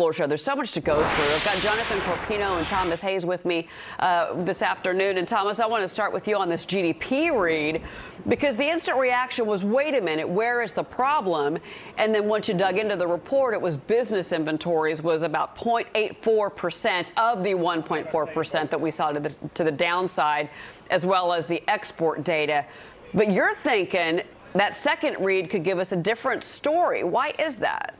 Show. There's so much to go through. I've got Jonathan Corpino and Thomas Hayes with me this afternoon. And Thomas, I want to start with you on this GDP read, because the instant reaction was, wait a minute, where is the problem? And then once you dug into the report, it was business inventories was about 0.84% of the 1.4% that we saw to the downside, as well as the export data. But you're thinking that second read could give us a different story. Why is that?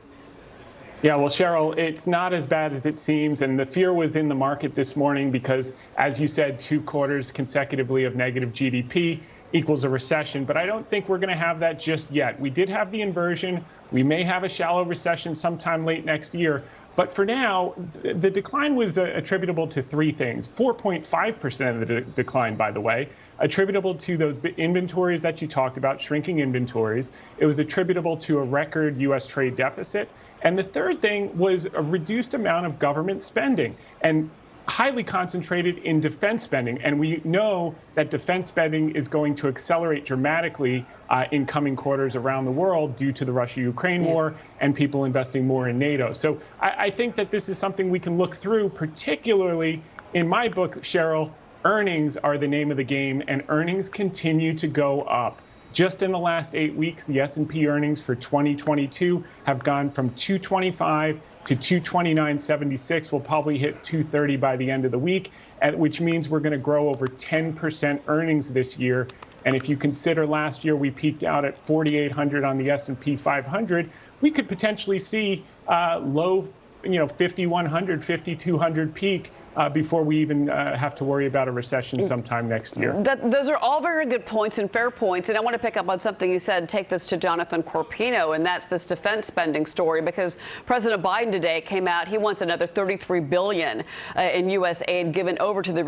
Yeah, well, Cheryl, it's not as bad as it seems. And the fear was in the market this morning because, as you said, 2 quarters consecutively of negative GDP equals a recession. But I don't think we're going to have that just yet. We did have the inversion. We may have a shallow recession sometime late next year. But for now, the decline was attributable to 3 things. 4.5% of the decline, by the way, attributable to those inventories that you talked about, shrinking inventories. It was attributable to a record U.S. trade deficit. And the third thing was a reduced amount of government spending, and highly concentrated in defense spending. And we know that defense spending is going to accelerate dramatically in coming quarters around the world due to the Russia-Ukraine war and people investing more in NATO. So I think that this is something we can look through, particularly in my book, Cheryl. Earnings are the name of the game, and earnings continue to go up. Just in the last 8 weeks, the S&P earnings for 2022 have gone from 225 to 229.76. We'll probably hit 230 by the end of the week, which means we're going to grow over 10% earnings this year. And if you consider last year we peaked out at 4,800 on the S&P 500, we could potentially see low, 5,100, 5,200 peak before we even have to worry about a recession sometime next year. Those are all very good points and fair points. And I want to pick up on something you said, take this to Jonathan Corpino, and that's this defense spending story, because President Biden today came out. He wants another $33 billion in U.S. aid given over to the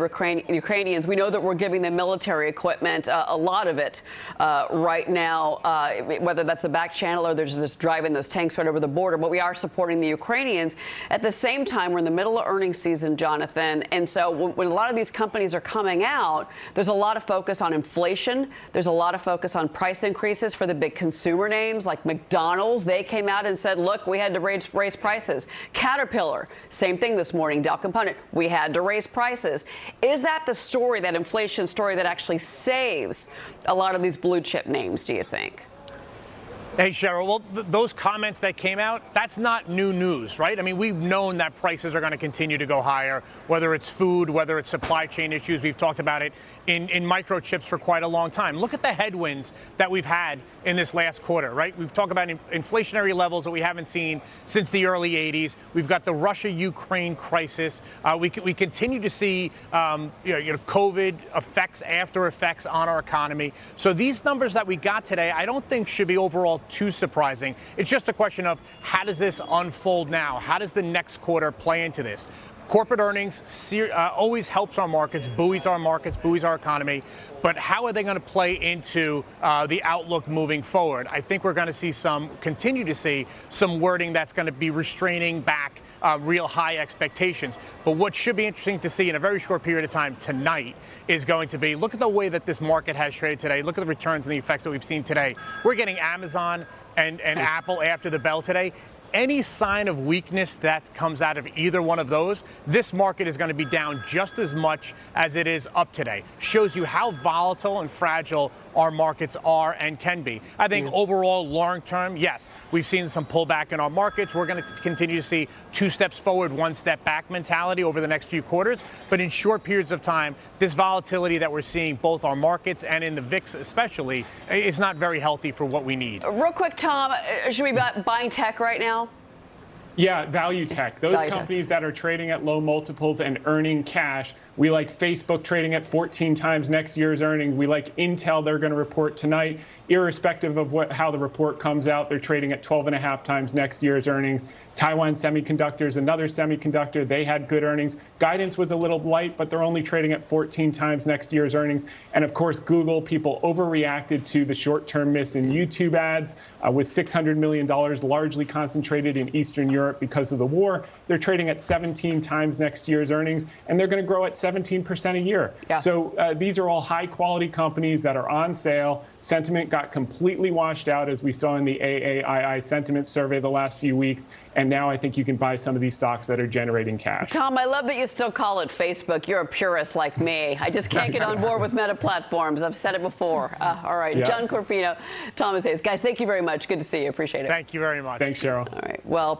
Ukrainians. We know that we're giving them military equipment, a lot of it right now, whether that's the back channel or they're just driving those tanks right over the border. But we are supporting the Ukrainians. At the same time, we're in the middle of earnings season, Jonathan. And so when a lot of these companies are coming out, there's a lot of focus on inflation. There's a lot of focus on price increases for the big consumer names like McDonald's. They came out and said, look, we had to raise prices. Caterpillar, same thing this morning. Dow Component, we had to raise prices. Is that the story, that inflation story, that actually saves a lot of these blue chip names, do you think? Hey, Cheryl, well, those comments that came out, that's not new news, right? I mean, we've known that prices are going to continue to go higher, whether it's food, whether it's supply chain issues. We've talked about it in microchips for quite a long time. Look at the headwinds that we've had in this last quarter, right? We've talked about inflationary levels that we haven't seen since the early 80s. We've got the Russia-Ukraine crisis. We continue to see COVID effects, after effects on our economy. So these numbers that we got today, I don't think should be overall too surprising. It's just a question of how does this unfold now? How does the next quarter play into this? Corporate earnings always helps our markets, buoys our economy. But how are they going to play into the outlook moving forward? I think we're going to continue to see some wording that's going to be restraining back real high expectations. But what should be interesting to see in a very short period of time tonight is going to be, look at the way that this market has traded today. Look at the returns and the effects that we've seen today. We're getting Amazon and Apple after the bell today. Any sign of weakness that comes out of either one of those, this market is going to be down just as much as it is up today. Shows you how volatile and fragile our markets are and can be. I think overall, long term, yes, we've seen some pullback in our markets. We're going to continue to see 2 steps forward, 1 step back mentality over the next few quarters. But in short periods of time, this volatility that we're seeing, both our markets and in the VIX especially, is not very healthy for what we need. Real quick, Tom, should we be buying tech right now? Yeah, value tech. Those companies that are trading at low multiples and earning cash. We like Facebook trading at 14 times next year's earnings. We like Intel. They're going to report tonight. Irrespective of how the report comes out, they're trading at 12.5 times next year's earnings. Taiwan Semiconductors, another semiconductor, they had good earnings. Guidance was a little light, but they're only trading at 14 times next year's earnings. And of course, Google, people overreacted to the short-term miss in YouTube ads with $600 million largely concentrated in Eastern Europe because of the war. They're trading at 17 times next year's earnings, and they're going to grow at 17% a year. Yeah. So these are all high-quality companies that are on sale. Sentiment got completely washed out, as we saw in the AAII sentiment survey the last few weeks. And And now I think you can buy some of these stocks that are generating cash. Tom, I love that you still call it Facebook. You're a purist like me. I just can't get on board with Meta platforms. I've said it before. All right. Yeah. John Corpino, Thomas Hayes. Guys, thank you very much. Good to see you. Appreciate it. Thank you very much. Thanks, Cheryl. All right. Well,